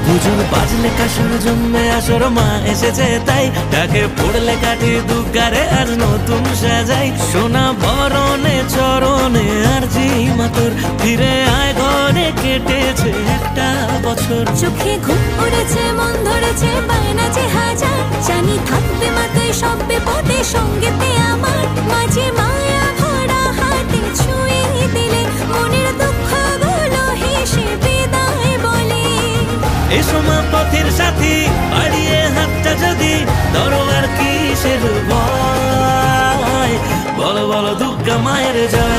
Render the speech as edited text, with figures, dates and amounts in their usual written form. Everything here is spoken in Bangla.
পুজোর বাজলে কাশর জন্মে আসর মা এসেছে তাই ডাকে পড়লে কাঠি দুগারে আজ নতুন সাজাই সোনা বরণে চরণে আর জি মাতর ফিরে আয় ঘরে কেটেছে একটা বছর। চোখে ঘুম উড়েছে মন ধরেছে বায়না যে হাজার জানি থাকবে মাথায় সব বিপদে সঙ্গেতে আমার মাঝে মায়া ভরা হাতে ছুঁয়ে দিলে মনের দুঃখগুলো হেসে বিদায় বলে। এসো মা পথের সাথী বাড়িয়ে হাতটা যদি দরবার কিসের ভয় বলো বলো দুর্গা মায়ের জয়।